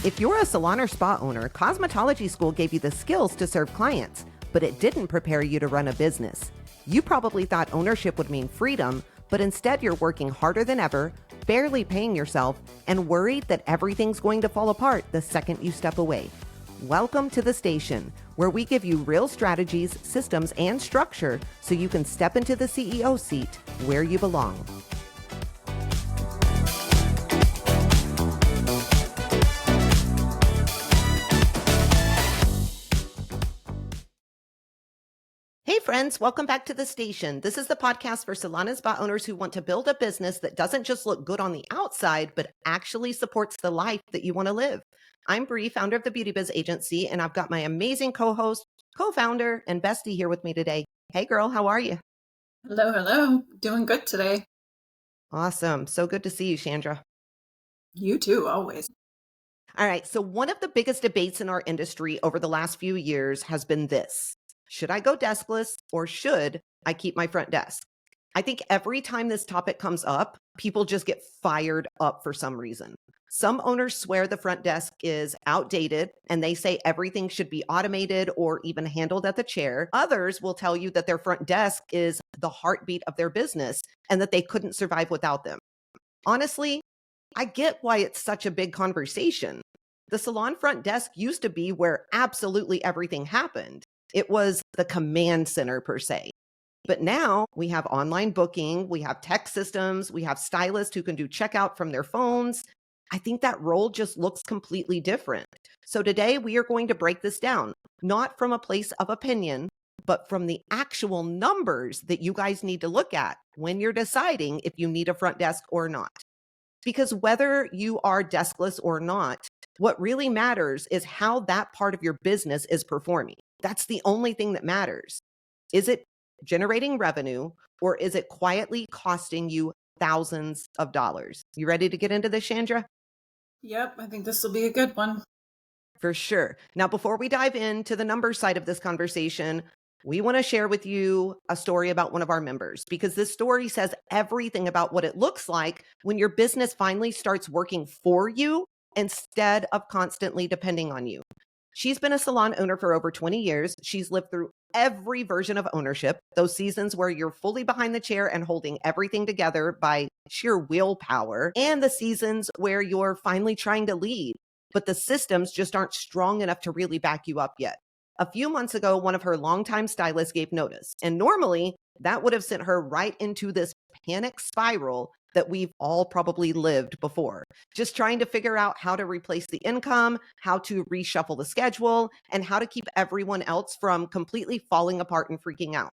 If you're a salon or spa owner, cosmetology school gave you the skills to serve clients, but it didn't prepare you to run a business. You probably thought ownership would mean freedom, but instead you're working harder than ever, barely paying yourself, and worried that everything's going to fall apart the second you step away. Welcome to the station, where we give you real strategies, systems, and structure so you can step into the CEO seat where you belong. Hey friends, welcome back to the station. This is the podcast for salon and spa owners who want to build a business that doesn't just look good on the outside, but actually supports the life that you want to live. I'm Bree, founder of the Beauty Biz Agency, and I've got my amazing co-host, co-founder, and bestie here with me today. Hey girl, how are you? Hello. Doing good today. Awesome. So good to see you, Chandra. You too, always. All right. So one of the biggest debates in our industry over the last few years has been this. Should I go deskless or should I keep my front desk? I think every time this topic comes up, people just get fired up for some reason. Some owners swear the front desk is outdated and they say everything should be automated or even handled at the chair. Others will tell you that their front desk is the heartbeat of their business and that they couldn't survive without them. Honestly, I get why it's such a big conversation. The salon front desk used to be where absolutely everything happened. It was the command center per se. But now we have online booking, we have tech systems, we have stylists who can do checkout from their phones. I think that role just looks completely different. So today we are going to break this down, not from a place of opinion, but from the actual numbers that you guys need to look at when you're deciding if you need a front desk or not. Because whether you are deskless or not, what really matters is how that part of your business is performing. That's the only thing that matters. Is it generating revenue or is it quietly costing you thousands of dollars? You ready to get into this, Chandra? Yep, I think this will be a good one. For sure. Now, before we dive into the numbers side of this conversation, we want to share with you a story about one of our members because this story says everything about what it looks like when your business finally starts working for you instead of constantly depending on you. She's been a salon owner for over 20 years. She's lived through every version of ownership, those seasons where you're fully behind the chair and holding everything together by sheer willpower, and the seasons where you're finally trying to lead, but the systems just aren't strong enough to really back you up yet. A few months ago, one of her longtime stylists gave notice, and normally that would have sent her right into this panic spiral that we've all probably lived before, just trying to figure out how to replace the income, how to reshuffle the schedule, and how to keep everyone else from completely falling apart and freaking out.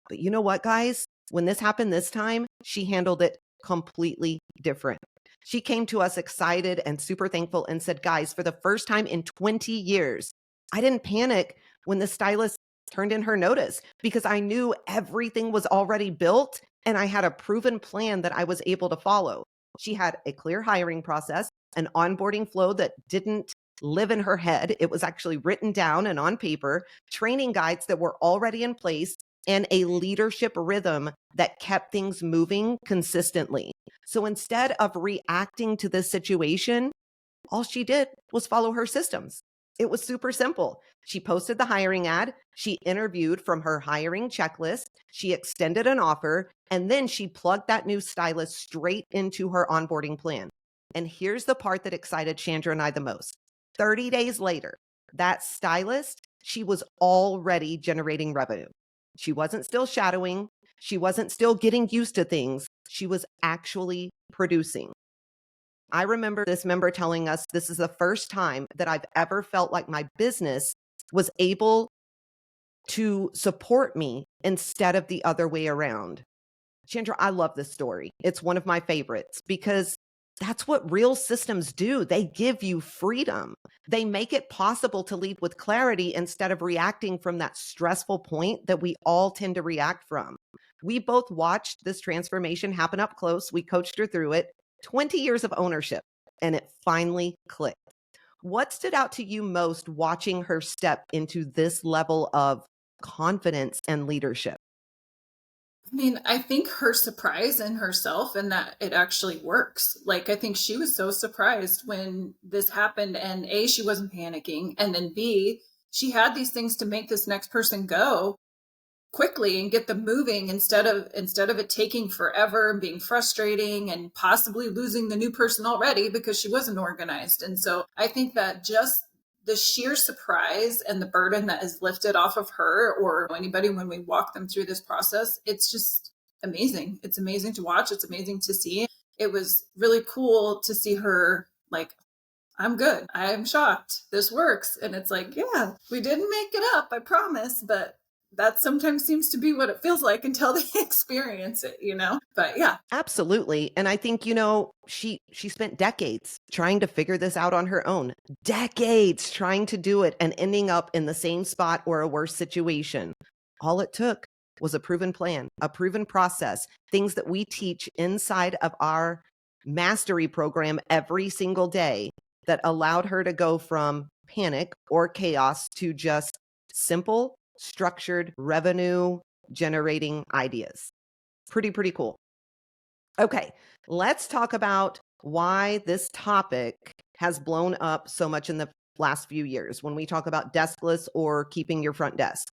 But you know what, guys? When this happened this time, she handled it completely different. She came to us excited and super thankful and said, guys, for the first time in 20 years, I didn't panic when the stylist turned in her notice because I knew everything was already built and I had a proven plan that I was able to follow. She had a clear hiring process, an onboarding flow that didn't live in her head. It was actually written down and on paper, training guides that were already in place, and a leadership rhythm that kept things moving consistently. So instead of reacting to this situation, all she did was follow her systems. It was super simple. She posted the hiring ad, she interviewed from her hiring checklist, she extended an offer, and then she plugged that new stylist straight into her onboarding plan. And here's the part that excited Chandra and I the most. 30 days later, that stylist, she was already generating revenue. She wasn't still shadowing. She wasn't still getting used to things. She was actually producing. I remember this member telling us this is the first time that I've ever felt like my business was able to support me instead of the other way around. Chandra, I love this story. It's one of my favorites because that's what real systems do. They give you freedom. They make it possible to lead with clarity instead of reacting from that stressful point that we all tend to react from. We both watched this transformation happen up close. We coached her through it. 20 years of ownership, and it finally clicked. What stood out to you most watching her step into this level of confidence and leadership? I mean, I think her surprise in herself and that it actually works. Like, I think she was so surprised when this happened, and A, she wasn't panicking. And then B, she had these things to make this next person go quickly and get them moving instead of it taking forever and being frustrating and possibly losing the new person already because she wasn't organized. And so I think that just the sheer surprise and the burden that is lifted off of her or anybody when we walk them through this process, it's just amazing. It's amazing to watch. It's amazing to see. It was really cool to see her like, I'm good. I'm shocked. This works. And it's like, yeah, we didn't make it up, I promise. But that sometimes seems to be what it feels like until they experience it. But yeah. Absolutely. And I think, she spent decades trying to figure this out on her own. Decades trying to do it and ending up in the same spot or a worse situation. All it took was a proven plan, a proven process, things that we teach inside of our mastery program every single day that allowed her to go from panic or chaos to just simple, structured revenue generating ideas. Pretty cool. Okay, let's talk about why this topic has blown up so much in the last few years when we talk about deskless or keeping your front desk.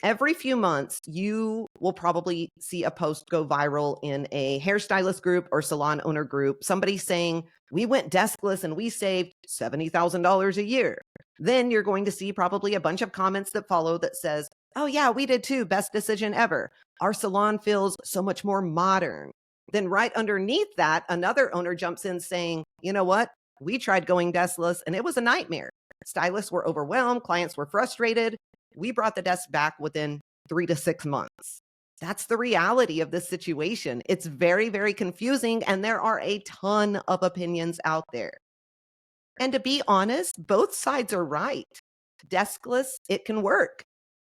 Every few months, you will probably see a post go viral in a hairstylist group or salon owner group, somebody saying, we went deskless and we saved $70,000 a year. Then you're going to see probably a bunch of comments that follow that says, oh yeah, we did too. Best decision ever. Our salon feels so much more modern. Then right underneath that, another owner jumps in saying, you know what? We tried going deskless and it was a nightmare. Stylists were overwhelmed. Clients were frustrated. We brought the desk back within 3 to 6 months. That's the reality of this situation. It's very confusing, and there are a ton of opinions out there. And to be honest, both sides are right. Deskless, it can work.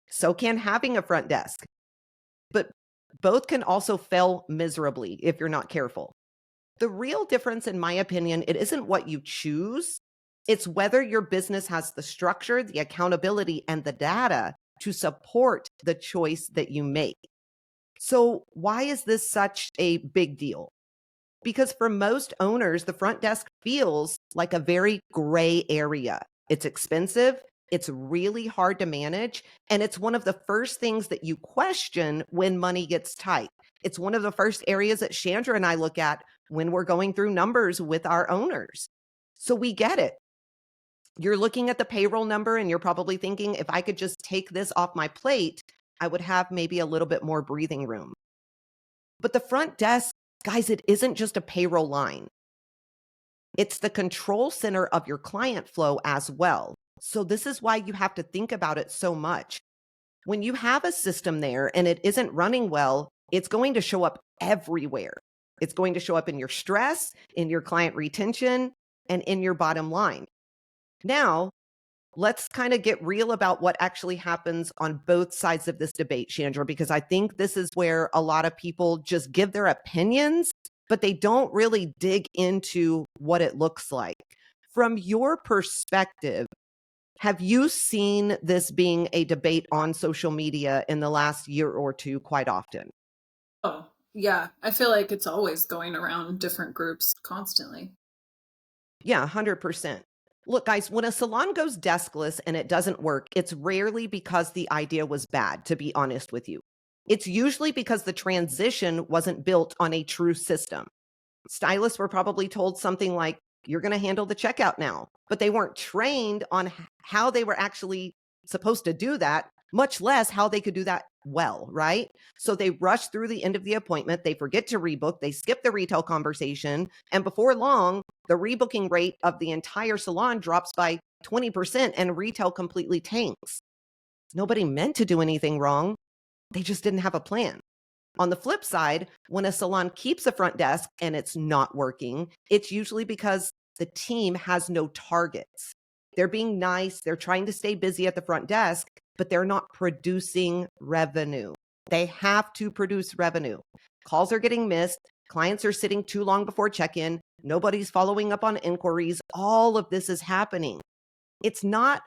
So can having a front desk. But both can also fail miserably if you're not careful. The real difference, in my opinion, it isn't what you choose. It's whether your business has the structure, the accountability, and the data to support the choice that you make. So, why is this such a big deal? Because for most owners, the front desk feels like a very gray area. It's expensive, it's really hard to manage, and it's one of the first things that you question when money gets tight. It's one of the first areas that Chandra and I look at when we're going through numbers with our owners. So we get it. You're looking at the payroll number and you're probably thinking, if I could just take this off my plate, I would have maybe a little bit more breathing room. But the front desk, guys, it isn't just a payroll line. It's the control center of your client flow as well. So this is why you have to think about it so much. When you have a system there and it isn't running well, it's going to show up everywhere. It's going to show up in your stress, in your client retention, and in your bottom line. Now, let's kind of get real about what actually happens on both sides of this debate, Chandra, because I think this is where a lot of people just give their opinions, but they don't really dig into what it looks like. From your perspective, have you seen this being a debate on social media in the last year or two quite often? Oh, yeah. I feel like it's always going around different groups constantly. Yeah, 100%. Look, guys, when a salon goes deskless and it doesn't work, it's rarely because the idea was bad, to be honest with you. It's usually because the transition wasn't built on a true system. Stylists were probably told something like, you're going to handle the checkout now, but they weren't trained on how they were actually supposed to do that, much less how they could do that well, right? So they rush through the end of the appointment, they forget to rebook, they skip the retail conversation, and before long, the rebooking rate of the entire salon drops by 20% and retail completely tanks. Nobody meant to do anything wrong. They just didn't have a plan. On the flip side, when a salon keeps a front desk and it's not working, it's usually because the team has no targets. They're being nice, they're trying to stay busy at the front desk, but they're not producing revenue. They have to produce revenue. Calls are getting missed, clients are sitting too long before check-in, nobody's following up on inquiries. All of this is happening. It's not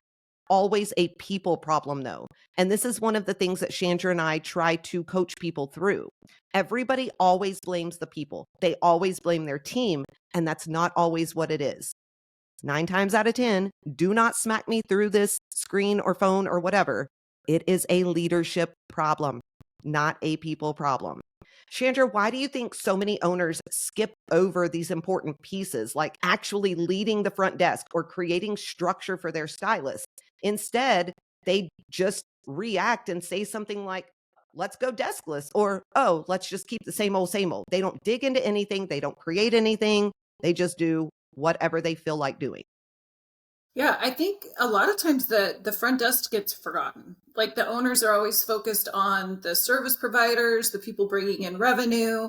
always a people problem, though. And this is one of the things that Chandra and I try to coach people through. Everybody always blames the people, they always blame their team, and that's not always what it is. 9 times out of 10, do not smack me through this screen or phone or whatever. It is a leadership problem, not a people problem. Chandra, why do you think so many owners skip over these important pieces, like actually leading the front desk or creating structure for their stylist? Instead, they just react and say something like, let's go deskless, or, oh, let's just keep the same old, same old. They don't dig into anything, they don't create anything, they just do whatever they feel like doing. Yeah, I think a lot of times the front desk gets forgotten. Like the owners are always focused on the service providers, the people bringing in revenue.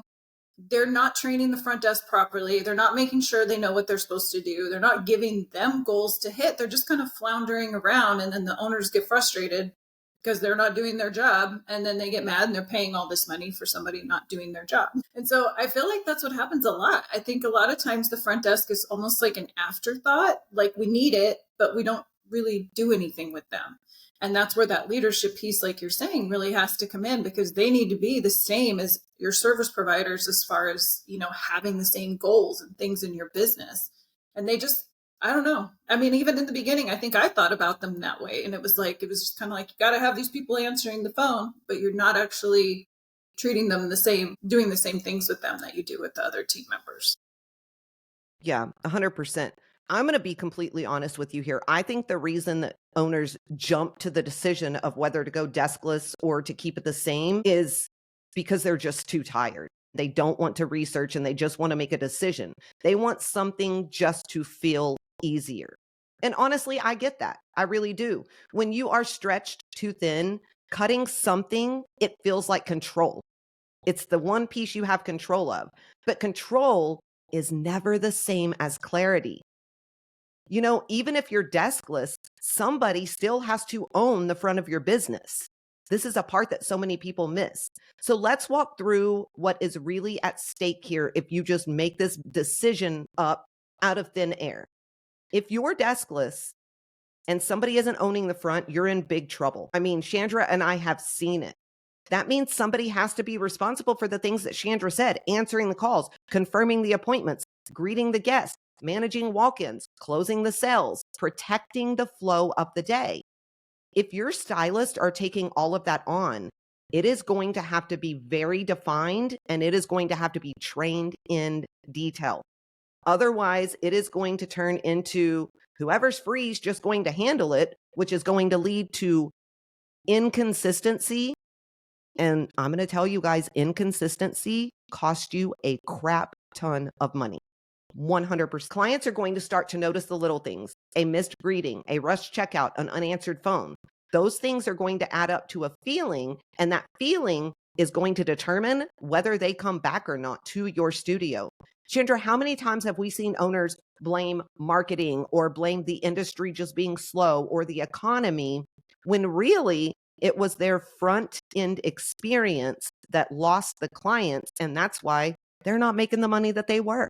They're not training the front desk properly. They're not making sure they know what they're supposed to do. They're not giving them goals to hit. They're just kind of floundering around, and then the owners get frustrated because they're not doing their job, and then they get mad and they're paying all this money for somebody not doing their job. And so I feel like that's what happens a lot. I think a lot of times the front desk is almost like an afterthought, like we need it, but we don't really do anything with them. And that's where that leadership piece, like you're saying, really has to come in, because they need to be the same as your service providers as far as, having the same goals and things in your business. And they just, I don't know. I mean, even in the beginning, I think I thought about them that way. And it was just kind of like, you got to have these people answering the phone, but you're not actually treating them the same, doing the same things with them that you do with the other team members. Yeah, 100%. I'm going to be completely honest with you here. I think the reason that owners jump to the decision of whether to go deskless or to keep it the same is because they're just too tired. They don't want to research and they just want to make a decision. They want something just to feel easier. And honestly, I get that. I really do. When you are stretched too thin, cutting something, it feels like control. It's the one piece you have control of. But control is never the same as clarity. Even if you're deskless, somebody still has to own the front of your business. This is a part that so many people miss. So let's walk through what is really at stake here if you just make this decision up out of thin air. If you're deskless and somebody isn't owning the front, you're in big trouble. I mean, Chandra and I have seen it. That means somebody has to be responsible for the things that Chandra said: answering the calls, confirming the appointments, greeting the guests, managing walk-ins, closing the sales, protecting the flow of the day. If your stylists are taking all of that on, it is going to have to be very defined and it is going to have to be trained in detail. Otherwise, it is going to turn into whoever's free is just going to handle it, which is going to lead to inconsistency. And I'm going to tell you guys, inconsistency costs you a crap ton of money. 100%. Clients are going to start to notice the little things: a missed greeting, a rushed checkout, an unanswered phone. Those things are going to add up to a feeling, and that feeling is going to determine whether they come back or not to your studio. Chandra, how many times have we seen owners blame marketing or blame the industry just being slow or the economy, when really it was their front end experience that lost the clients, and that's why they're not making the money that they were?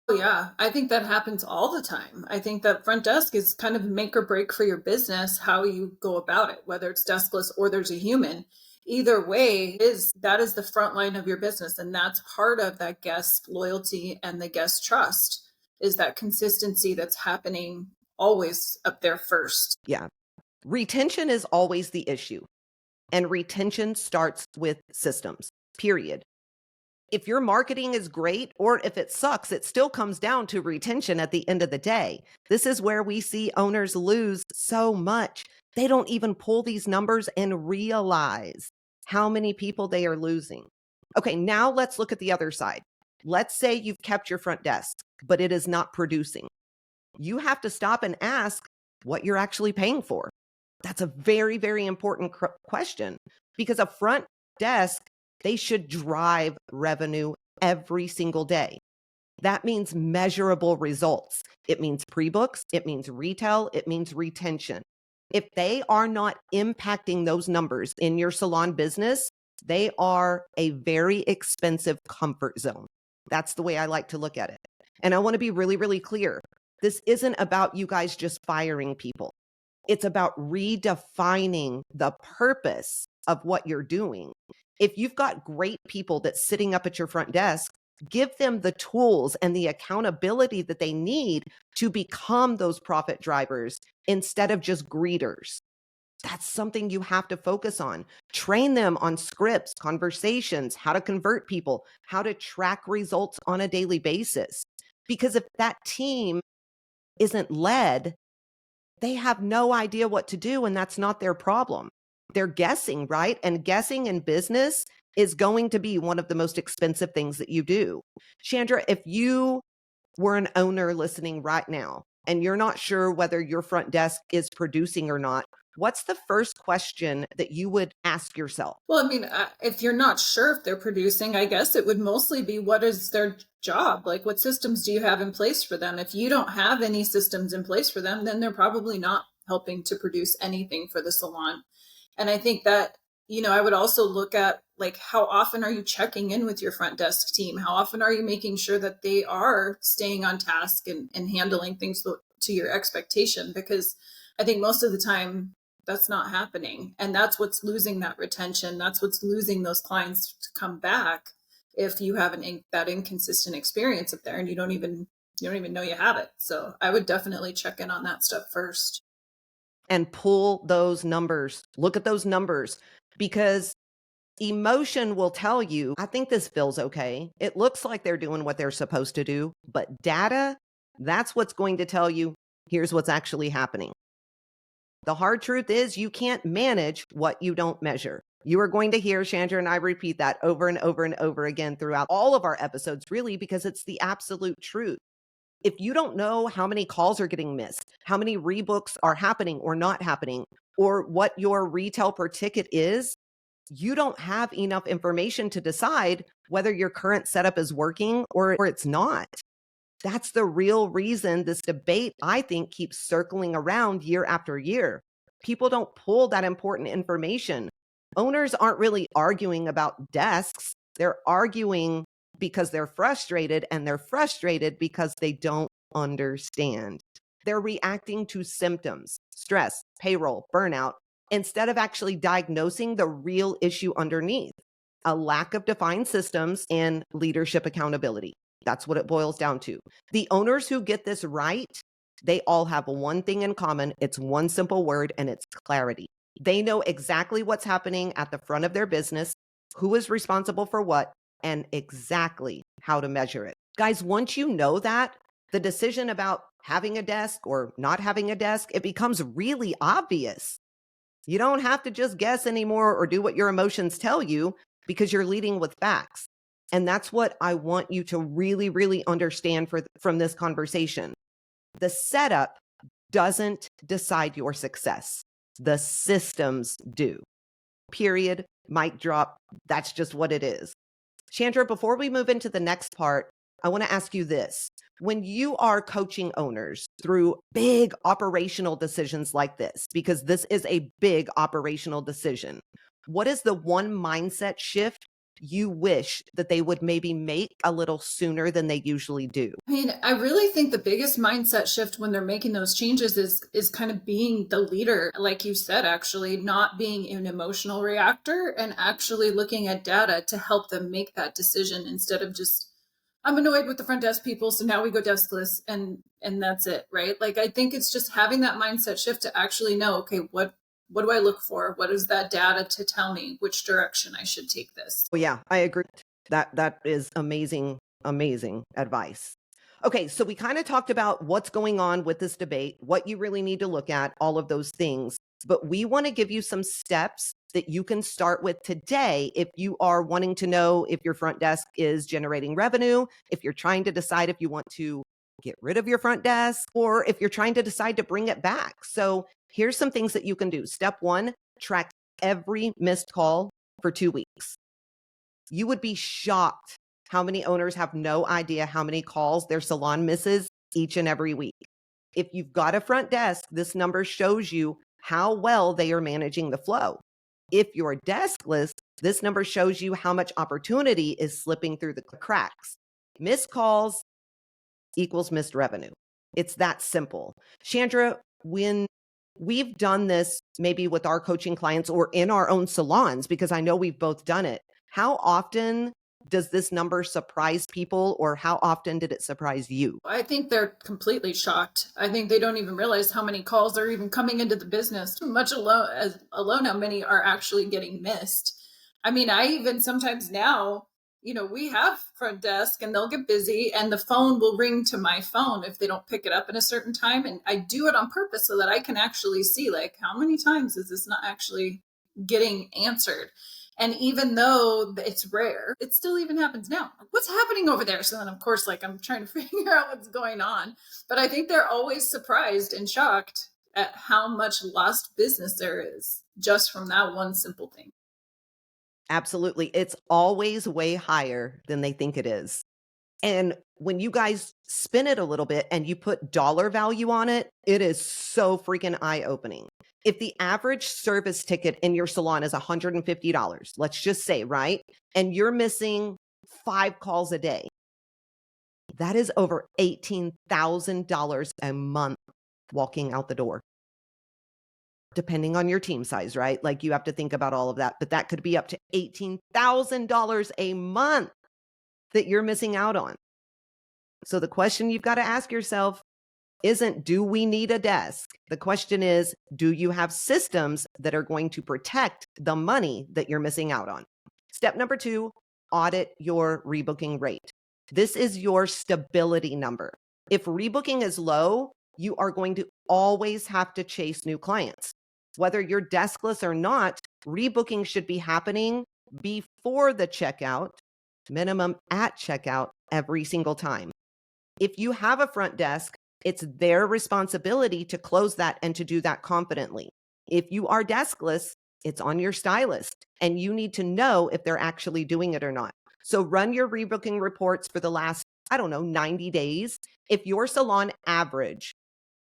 Oh, yeah. I think that happens all the time. I think that front desk is kind of make or break for your business, how you go about it, whether it's deskless or there's a human. Either way, that is the front line of your business. And that's part of that guest loyalty and the guest trust, is that consistency that's happening always up there first. Yeah. Retention is always the issue, and retention starts with systems, period. If your marketing is great or if it sucks, it still comes down to retention at the end of the day. This is where we see owners lose so much. They don't even pull these numbers and realize how many people they are losing. Okay, now let's look at the other side. Let's say you've kept your front desk, but it is not producing. You have to stop and ask what you're actually paying for. That's a very, very important question, because a front desk, they should drive revenue every single day. That means measurable results. It means pre-books, it means retail, it means retention. If they are not impacting those numbers in your salon business, they are a very expensive comfort zone. That's the way I like to look at it. And I want to be really, really clear. This isn't about you guys just firing people. It's about redefining the purpose of what you're doing. If you've got great people that's sitting up at your front desk, give them the tools and the accountability that they need to become those profit drivers instead of just greeters. That's something you have to focus on. Train them on scripts, conversations, how to convert people, how to track results on a daily basis. Because if that team isn't led, they have no idea what to do, and that's not their problem. They're guessing, right? And guessing in business is going to be one of the most expensive things that you do. Chandra, if you were an owner listening right now and you're not sure whether your front desk is producing or not, what's the first question that you would ask yourself? Well, I mean, if you're not sure if they're producing, I guess it would mostly be what is their job? Like, what systems do you have in place for them? If you don't have any systems in place for them, then they're probably not helping to produce anything for the salon. And I think that, I would also look at like how often are you checking in with your front desk team? How often are you making sure that they are staying on task and handling things to your expectation? Because I think most of the time that's not happening. And that's what's losing that retention. That's what's losing those clients to come back if you have that inconsistent experience up there and you don't even know you have it. So I would definitely check in on that stuff first. And pull those numbers. Look at those numbers because emotion will tell you, I think this feels okay. It looks like they're doing what they're supposed to do, but data, that's what's going to tell you, here's what's actually happening. The hard truth is you can't manage what you don't measure. You are going to hear Chandra and I repeat that over and over and over again throughout all of our episodes, really, because it's the absolute truth. If you don't know how many calls are getting missed, how many rebooks are happening or not happening, or what your retail per ticket is, you don't have enough information to decide whether your current setup is working or it's not. That's the real reason this debate, I think, keeps circling around year after year. People don't pull that important information. Owners aren't really arguing about desks. They're arguing because they're frustrated, and they're frustrated because they don't understand. They're reacting to symptoms, stress, payroll, burnout, instead of actually diagnosing the real issue underneath, a lack of defined systems and leadership accountability. That's what it boils down to. The owners who get this right, they all have one thing in common. It's one simple word, and it's clarity. They know exactly what's happening at the front of their business, who is responsible for what, and exactly how to measure it. Guys, once you know that, the decision about having a desk or not having a desk, it becomes really obvious. You don't have to just guess anymore or do what your emotions tell you because you're leading with facts. And that's what I want you to really, really understand from this conversation. The setup doesn't decide your success. The systems do. Period. Mic drop. That's just what it is. Chandra, before we move into the next part, I want to ask you this. When you are coaching owners through big operational decisions like this, because this is a big operational decision, what is the one mindset shift you wish that they would maybe make a little sooner than they usually do? I mean, I really think the biggest mindset shift when they're making those changes is kind of being the leader, like you said, actually not being an emotional reactor and actually looking at data to help them make that decision instead of just I'm annoyed with the front desk people, so now we go deskless and that's it, right? Like I think it's just having that mindset shift to actually know, okay, what do I look for? What is that data to tell me which direction I should take this? Oh yeah, I agree. That is amazing, amazing advice. Okay, so we kind of talked about what's going on with this debate, what you really need to look at, all of those things. But we want to give you some steps that you can start with today if you are wanting to know if your front desk is generating revenue, if you're trying to decide if you want to get rid of your front desk, or if you're trying to decide to bring it back. So here's some things that you can do. Step one, track every missed call for 2 weeks. You would be shocked how many owners have no idea how many calls their salon misses each and every week. If you've got a front desk, this number shows you how well they are managing the flow. If you're deskless, this number shows you how much opportunity is slipping through the cracks. Missed calls equals missed revenue. It's that simple. Chandra, when we've done this maybe with our coaching clients or in our own salons, because I know we've both done it. How often does this number surprise people, or how often did it surprise you? I think they're completely shocked. I think they don't even realize how many calls are even coming into the business, much alone how many are actually getting missed. I mean, I even sometimes now, we have front desk and they'll get busy and the phone will ring to my phone if they don't pick it up in a certain time. And I do it on purpose so that I can actually see, like, how many times is this not actually getting answered? And even though it's rare, it still even happens now. Like, what's happening over there? So then, of course, like, I'm trying to figure out what's going on. But I think they're always surprised and shocked at how much lost business there is just from that one simple thing. Absolutely. It's always way higher than they think it is. And when you guys spin it a little bit and you put dollar value on it, it is so freaking eye-opening. If the average service ticket in your salon is $150, let's just say, right? And you're missing 5 calls a day, that is over $18,000 a month walking out the door, depending on your team size, right? Like, you have to think about all of that, but that could be up to $18,000 a month that you're missing out on. So the question you've got to ask yourself isn't, do we need a desk? The question is, do you have systems that are going to protect the money that you're missing out on? Step number 2, audit your rebooking rate. This is your stability number. If rebooking is low, you are going to always have to chase new clients. Whether you're deskless or not, rebooking should be happening before the checkout, minimum at checkout, every single time. If you have a front desk, it's their responsibility to close that and to do that confidently. If you are deskless, it's on your stylist, and you need to know if they're actually doing it or not. So run your rebooking reports for the last, 90 days. If your salon average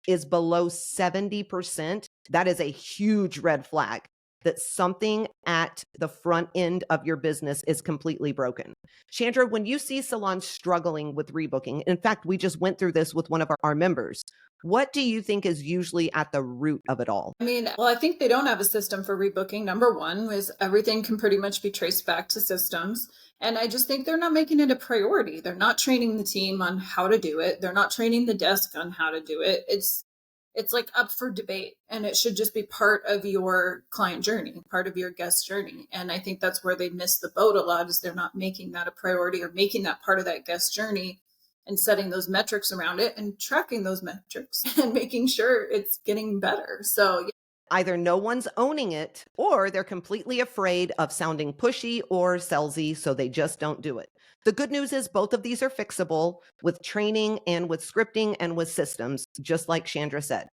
is below 70%, that is a huge red flag that something at the front end of your business is completely broken. Chandra, when you see salons struggling with rebooking, in fact, we just went through this with one of our members, what do you think is usually at the root of it all? I mean, well, I think they don't have a system for rebooking. Number one is everything can pretty much be traced back to systems. And I just think they're not making it a priority. They're not training the team on how to do it. They're not training the desk on how to do it. It's like up for debate, and it should just be part of your client journey, part of your guest journey. And I think that's where they miss the boat a lot, is they're not making that a priority or making that part of that guest journey and setting those metrics around it and tracking those metrics and making sure it's getting better. So yeah. Either no one's owning it, or they're completely afraid of sounding pushy or salesy, so they just don't do it. The good news is both of these are fixable with training and with scripting and with systems, just like Chandra said.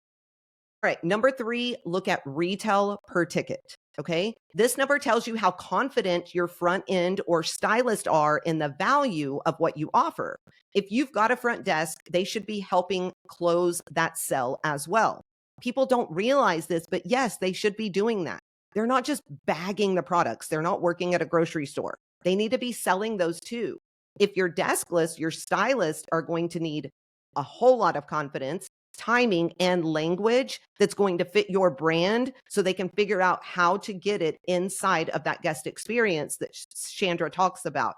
All right, number 3, look at retail per ticket. Okay, this number tells you how confident your front end or stylist are in the value of what you offer. If you've got a front desk, they should be helping close that sale as well. People don't realize this, but yes, they should be doing that. They're not just bagging the products. They're not working at a grocery store. They need to be selling those too. If you're deskless, your stylists are going to need a whole lot of confidence, timing, and language that's going to fit your brand so they can figure out how to get it inside of that guest experience that Chandra talks about.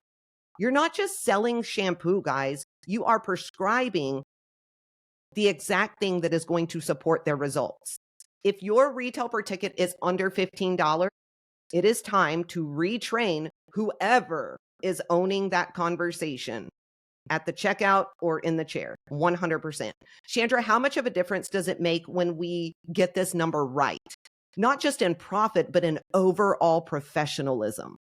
You're not just selling shampoo, guys. You are prescribing the exact thing that is going to support their results. If your retail per ticket is under $15, it is time to retrain whoever is owning that conversation at the checkout or in the chair, 100%. Chandra, how much of a difference does it make when we get this number right? Not just in profit, but in overall professionalism.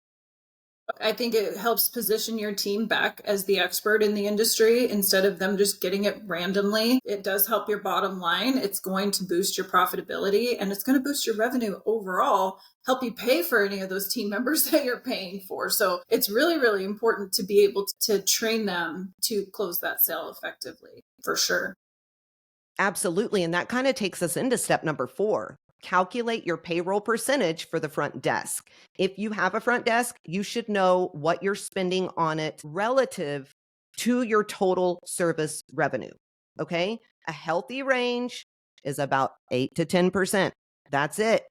I think it helps position your team back as the expert in the industry instead of them just getting it randomly. It does help your bottom line. It's going to boost your profitability, and it's going to boost your revenue overall, help you pay for any of those team members that you're paying for. So it's really, really important to be able to train them to close that sale effectively, for sure. Absolutely. And that kind of takes us into step number 4. Calculate your payroll percentage for the front desk. If you have a front desk, you should know what you're spending on it relative to your total service revenue. Okay? A healthy range is about 8 to 10%. That's it.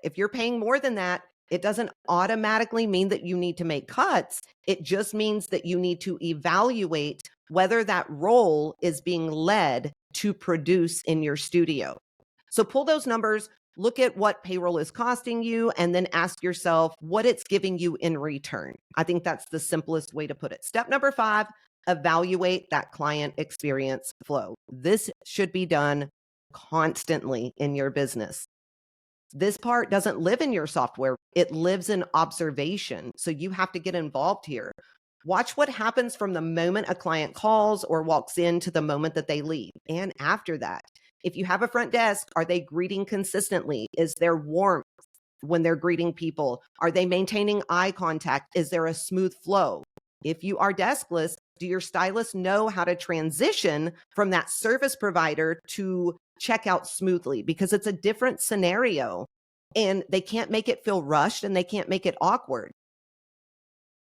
If you're paying more than that, it doesn't automatically mean that you need to make cuts. It just means that you need to evaluate whether that role is being led to produce in your studio. So pull those numbers, look at what payroll is costing you, and then ask yourself what it's giving you in return. I think that's the simplest way to put it. Step number 5, evaluate that client experience flow. This should be done constantly in your business. This part doesn't live in your software, it lives in observation. So you have to get involved here. Watch what happens from the moment a client calls or walks in to the moment that they leave. And after that, if you have a front desk, are they greeting consistently? Is there warmth when they're greeting people? Are they maintaining eye contact? Is there a smooth flow? If you are deskless, do your stylists know how to transition from that service provider to check out smoothly? Because it's a different scenario and they can't make it feel rushed and they can't make it awkward.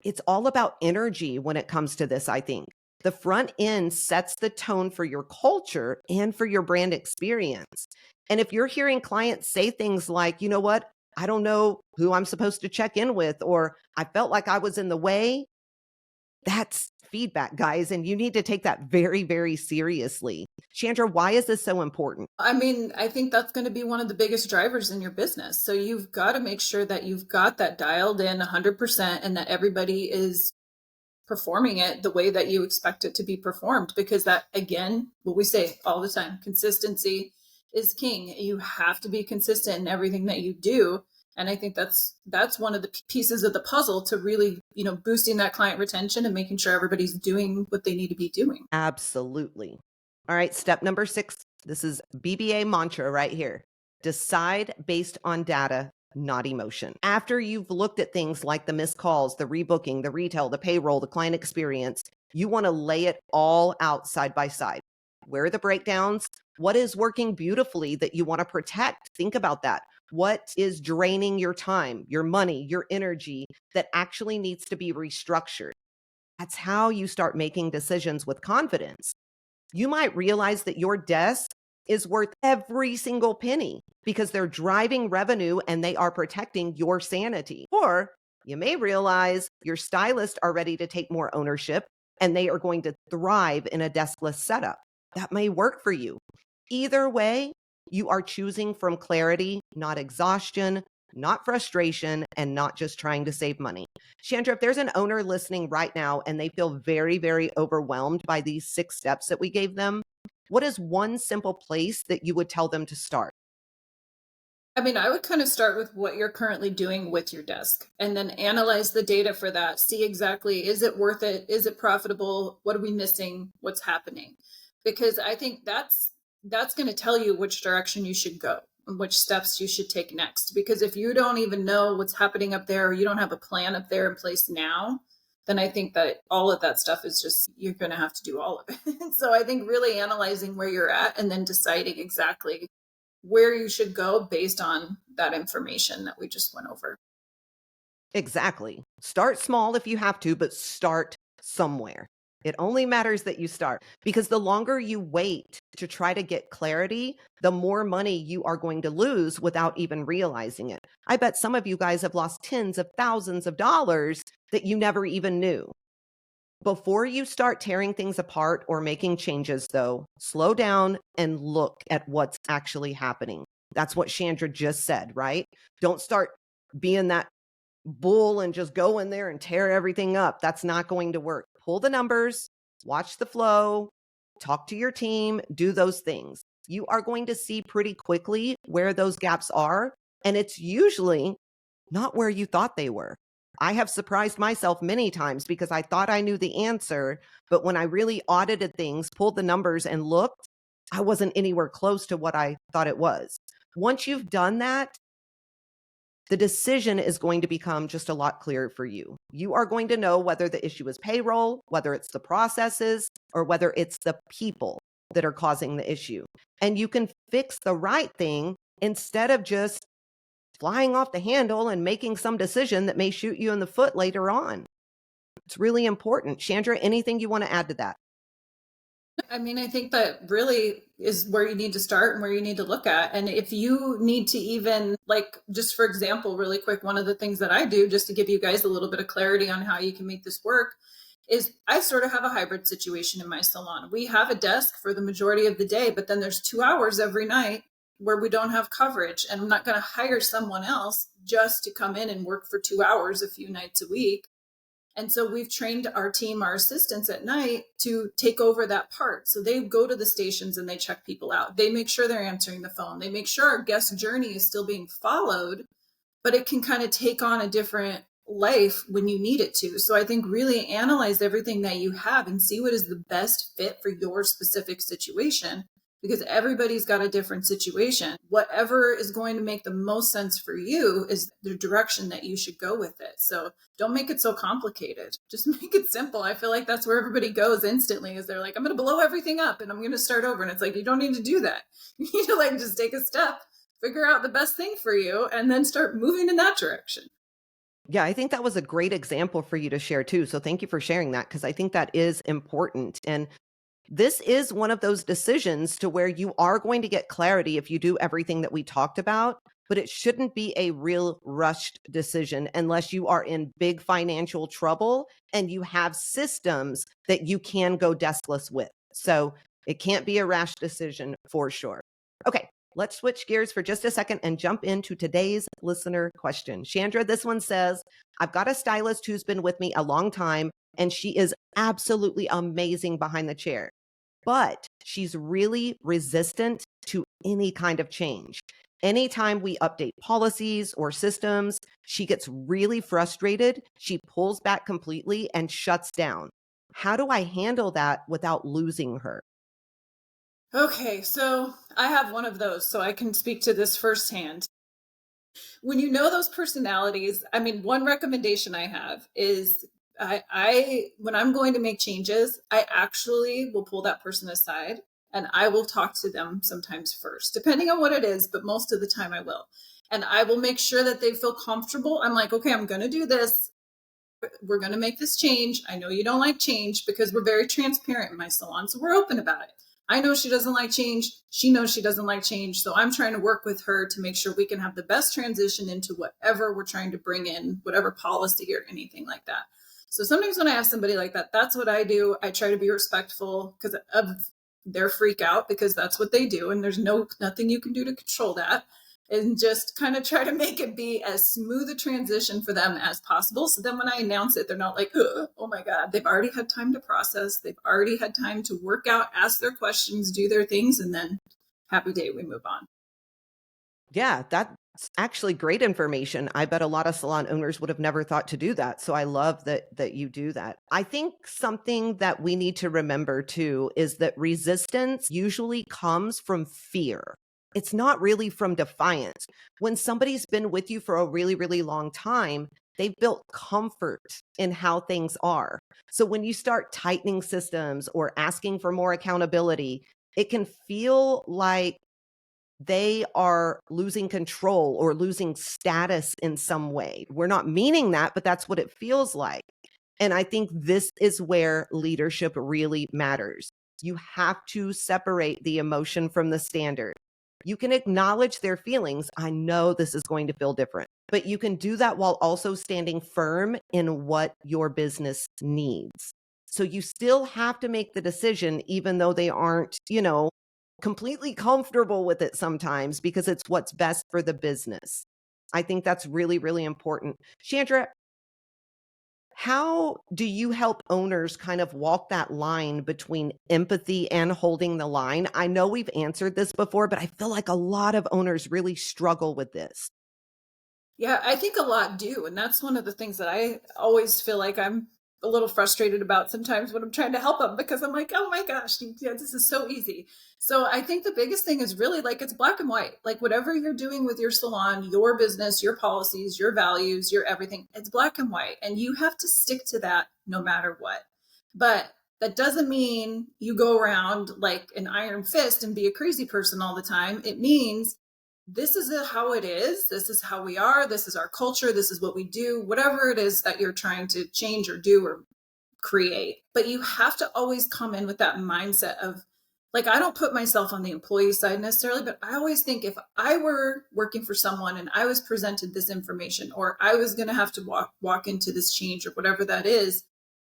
It's all about energy when it comes to this, I think. The front end sets the tone for your culture and for your brand experience. And if you're hearing clients say things like, you know what, I don't know who I'm supposed to check in with, or I felt like I was in the way, that's feedback, guys. And you need to take that very, very seriously. Chandra, why is this so important? I mean, I think that's going to be one of the biggest drivers in your business. So you've got to make sure that you've got that dialed in 100% and that everybody is performing it the way that you expect it to be performed. Because that, again, what we say all the time, consistency is king. You have to be consistent in everything that you do. And I think that's one of the pieces of the puzzle to really, boosting that client retention and making sure everybody's doing what they need to be doing. Absolutely. All right, step number 6. This is BBA mantra right here. Decide based on data, not emotion. After you've looked at things like the missed calls, the rebooking, the retail, the payroll, the client experience, you want to lay it all out side by side. Where are the breakdowns? What is working beautifully that you want to protect? Think about that. What is draining your time, your money, your energy that actually needs to be restructured? That's how you start making decisions with confidence. You might realize that your desk is worth every single penny because they're driving revenue and they are protecting your sanity. Or you may realize your stylists are ready to take more ownership and they are going to thrive in a deskless setup. That may work for you. Either way, you are choosing from clarity, not exhaustion, not frustration, and not just trying to save money. Chandra, if there's an owner listening right now and they feel very, very overwhelmed by these 6 steps that we gave them, what is one simple place that you would tell them to start? I mean, I would kind of start with what you're currently doing with your desk and then analyze the data for that. See exactly, is it worth it? Is it profitable? What are we missing? What's happening? Because I think that's going to tell you which direction you should go and which steps you should take next. Because if you don't even know what's happening up there, or you don't have a plan up there in place now, then I think that all of that stuff is just, you're going to have to do all of it. So I think really analyzing where you're at and then deciding exactly where you should go based on that information that we just went over. Exactly. Start small if you have to, but start somewhere. It only matters that you start because the longer you wait to try to get clarity, the more money you are going to lose without even realizing it. I bet some of you guys have lost tens of thousands of dollars that you never even knew. Before you start tearing things apart or making changes, though, slow down and look at what's actually happening. That's what Chandra just said, right? Don't start being that bull and just go in there and tear everything up. That's not going to work. Pull the numbers, watch the flow, talk to your team, do those things. You are going to see pretty quickly where those gaps are, and it's usually not where you thought they were. I have surprised myself many times because I thought I knew the answer, but when I really audited things, pulled the numbers and looked, I wasn't anywhere close to what I thought it was. Once you've done that, the decision is going to become just a lot clearer for you. You are going to know whether the issue is payroll, whether it's the processes, or whether it's the people that are causing the issue. And you can fix the right thing instead of just flying off the handle and making some decision that may shoot you in the foot later on. It's really important. Chandra, anything you want to add to that? I mean, I think that really is where you need to start and where you need to look at. And if you need to even, like, just for example, really quick, one of the things that I do just to give you guys a little bit of clarity on how you can make this work is I sort of have a hybrid situation in my salon. We have a desk for the majority of the day, but then there's 2 hours every night where we don't have coverage. And I'm not going to hire someone else just to come in and work for 2 hours a few nights a week. And so we've trained our team, our assistants at night to take over that part. So they go to the stations and they check people out. They make sure they're answering the phone. They make sure our guest journey is still being followed, but it can kind of take on a different life when you need it to. So I think really analyze everything that you have and see what is the best fit for your specific situation, because everybody's got a different situation. Whatever is going to make the most sense for you is the direction that you should go with it. So don't make it so complicated. Just make it simple. I feel like that's where everybody goes instantly, is they're like, I'm going to blow everything up and I'm going to start over. And it's like, you don't need to do that. You need to like just take a step, figure out the best thing for you, and then start moving in that direction. Yeah, I think that was a great example for you to share too. So thank you for sharing that because I think that is important. And this is one of those decisions to where you are going to get clarity if you do everything that we talked about, but it shouldn't be a real rushed decision unless you are in big financial trouble and you have systems that you can go deskless with. So it can't be a rash decision for sure. Okay, let's switch gears for just a second and jump into today's listener question. Chandra, this one says, I've got a stylist who's been with me a long time and she is absolutely amazing behind the chair, but she's really resistant to any kind of change. Anytime we update policies or systems, she gets really frustrated. She pulls back completely and shuts down. How do I handle that without losing her? Okay, so I have one of those, so I can speak to this firsthand. When you know those personalities, I mean, one recommendation I have is I when I'm going to make changes, I actually will pull that person aside and I will talk to them sometimes first, depending on what it is, but most of the time I will. And I will make sure that they feel comfortable. I'm like, okay, I'm going to do this. We're going to make this change. I know you don't like change because we're very transparent in my salon. So we're open about it. I know she doesn't like change. She knows she doesn't like change. So I'm trying to work with her to make sure we can have the best transition into whatever we're trying to bring in, whatever policy or anything like that. So sometimes when I have somebody like that, that's what I do. I try to be respectful because of their freak out, because that's what they do. And there's nothing you can do to control that, and just kind of try to make it be as smooth a transition for them as possible. So then when I announce it, they're not like, oh my God, they've already had time to process. They've already had time to work out, ask their questions, do their things, and then happy day, we move on. Yeah, that's actually great information. I bet a lot of salon owners would have never thought to do that. So I love that you do that. I think something that we need to remember too is that resistance usually comes from fear. It's not really from defiance. When somebody's been with you for a really, really long time, they've built comfort in how things are. So when you start tightening systems or asking for more accountability, it can feel like they are losing control or losing status in some way. We're not meaning that, but that's what it feels like. And I think this is where leadership really matters. You have to separate the emotion from the standard. You can acknowledge their feelings. I know this is going to feel different, but you can do that while also standing firm in what your business needs. So you still have to make the decision, even though they aren't, completely comfortable with it sometimes because it's what's best for the business. I think that's really, really important. Chandra, how do you help owners kind of walk that line between empathy and holding the line? I know we've answered this before, but I feel like a lot of owners really struggle with this. Yeah, I think a lot do. And that's one of the things that I always feel like I'm a little frustrated about sometimes when I'm trying to help them, because I'm like, oh my gosh, yeah, this is so easy. So I think the biggest thing is really like it's black and white. Like whatever you're doing with your salon, your business, your policies, your values, your everything, it's black and white. And you have to stick to that no matter what. But that doesn't mean you go around like an iron fist and be a crazy person all the time. It means this is how it is. This is how we are. This is our culture. This is what we do. Whatever it is that you're trying to change or do or create. But you have to always come in with that mindset of, like, I don't put myself on the employee side necessarily, but I always think if I were working for someone and I was presented this information, or I was going to have to walk into this change or whatever that is,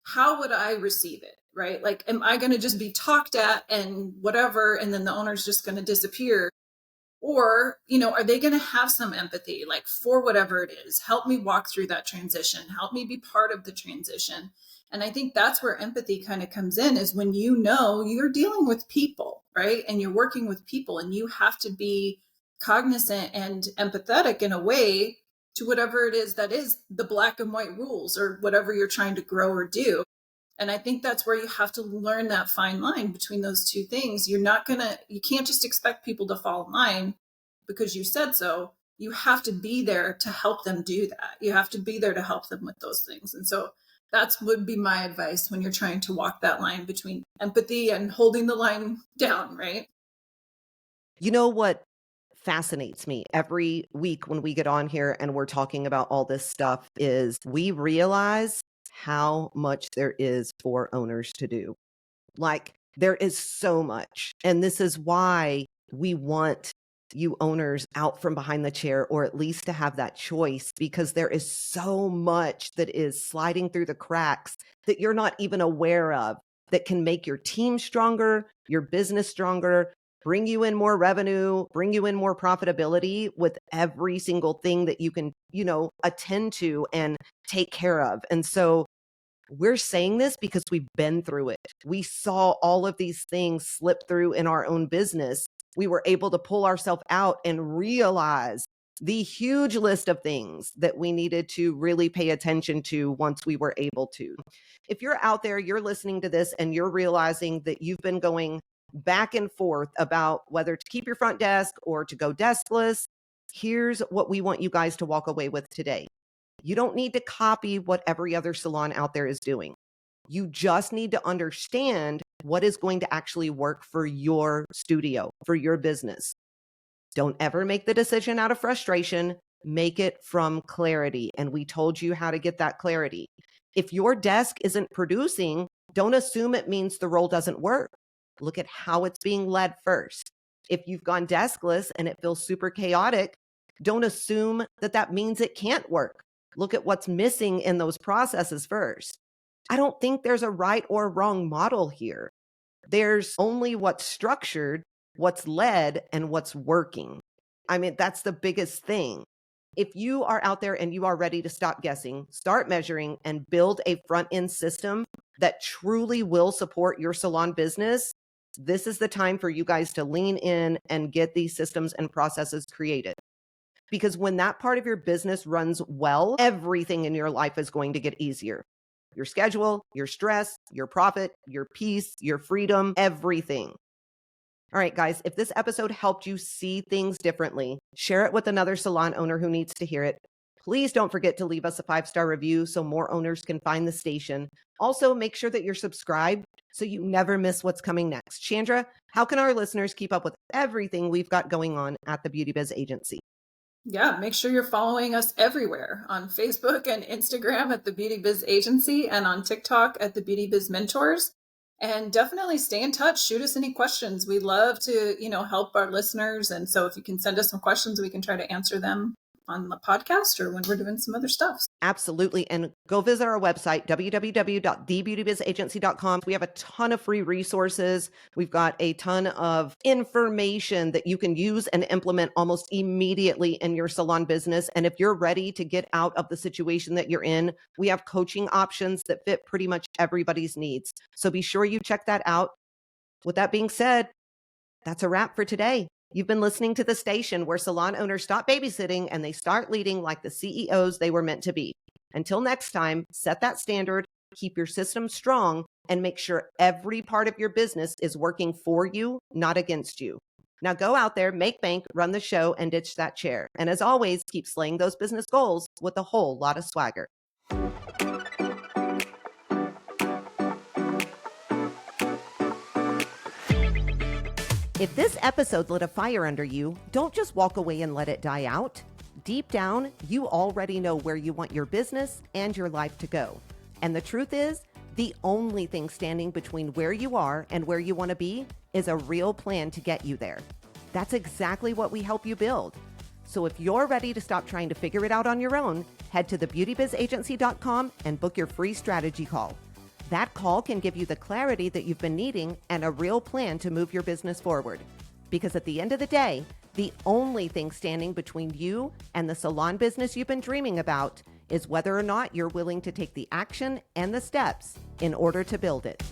how would I receive it? Right? Like, am I going to just be talked at and whatever, and then the owner's just going to disappear? Or, are they going to have some empathy, like, for whatever it is? Help me walk through that transition. Help me be part of the transition. And I think that's where empathy kind of comes in, is when you're dealing with people, right? And you're working with people, and you have to be cognizant and empathetic in a way to whatever it is that is the black and white rules, or whatever you're trying to grow or do. And I think that's where you have to learn that fine line between those two things. You can't just expect people to fall in line because you said so. You have to be there to help them do that. You have to be there to help them with those things. And so that's would be my advice when you're trying to walk that line between empathy and holding the line down, right? You know what fascinates me every week when we get on here and we're talking about all this stuff is we realize how much there is for owners to do. Like, there is so much. And this is why we want you owners out from behind the chair, or at least to have that choice, because there is so much that is sliding through the cracks that you're not even aware of, that can make your team stronger, your business stronger, bring you in more revenue, bring you in more profitability with every single thing that you can, attend to and take care of. And so we're saying this because we've been through it. We saw all of these things slip through in our own business. We were able to pull ourselves out and realize the huge list of things that we needed to really pay attention to once we were able to. If you're out there, you're listening to this and you're realizing that you've been going back and forth about whether to keep your front desk or to go deskless, here's what we want you guys to walk away with today. You don't need to copy what every other salon out there is doing. You just need to understand what is going to actually work for your studio, for your business. Don't ever make the decision out of frustration. Make it from clarity. And we told you how to get that clarity. If your desk isn't producing, don't assume it means the role doesn't work. Look at how it's being led first. If you've gone deskless and it feels super chaotic, don't assume that that means it can't work. Look at what's missing in those processes first. I don't think there's a right or wrong model here. There's only what's structured, what's led, and what's working. I mean, that's the biggest thing. If you are out there and you are ready to stop guessing, start measuring, and build a front end system that truly will support your salon business, this is the time for you guys to lean in and get these systems and processes created. Because when that part of your business runs well, everything in your life is going to get easier. Your schedule, your stress, your profit, your peace, your freedom, everything. All right, guys, if this episode helped you see things differently, share it with another salon owner who needs to hear it. Please don't forget to leave us a 5-star review so more owners can find the station. Also, make sure that you're subscribed so you never miss what's coming next. Chandra, how can our listeners keep up with everything we've got going on at the Beauty Biz Agency? Yeah, make sure you're following us everywhere on Facebook and Instagram at the Beauty Biz Agency, and on TikTok at the Beauty Biz Mentors. And definitely stay in touch. Shoot us any questions. We love to, help our listeners. And so if you can send us some questions, we can try to answer them on the podcast or when we're doing some other stuff. Absolutely. And go visit our website, www.thebeautybizagency.com. We have a ton of free resources. We've got a ton of information that you can use and implement almost immediately in your salon business. And if you're ready to get out of the situation that you're in, we have coaching options that fit pretty much everybody's needs. So be sure you check that out. With that being said, that's a wrap for today. You've been listening to the station where salon owners stop babysitting and they start leading like the CEOs they were meant to be. Until next time, set that standard, keep your system strong, and make sure every part of your business is working for you, not against you. Now go out there, make bank, run the show, and ditch that chair. And as always, keep slaying those business goals with a whole lot of swagger. If this episode lit a fire under you, don't just walk away and let it die out. Deep down, you already know where you want your business and your life to go. And the truth is, The only thing standing between where you are and where you want to be is a real plan to get you there. That's exactly what we help you build. So if you're ready to stop trying to figure it out on your own, head to thebeautybizagency.com and book your free strategy call. That call can give you the clarity that you've been needing and a real plan to move your business forward. Because at the end of the day, the only thing standing between you and the salon business you've been dreaming about is whether or not you're willing to take the action and the steps in order to build it.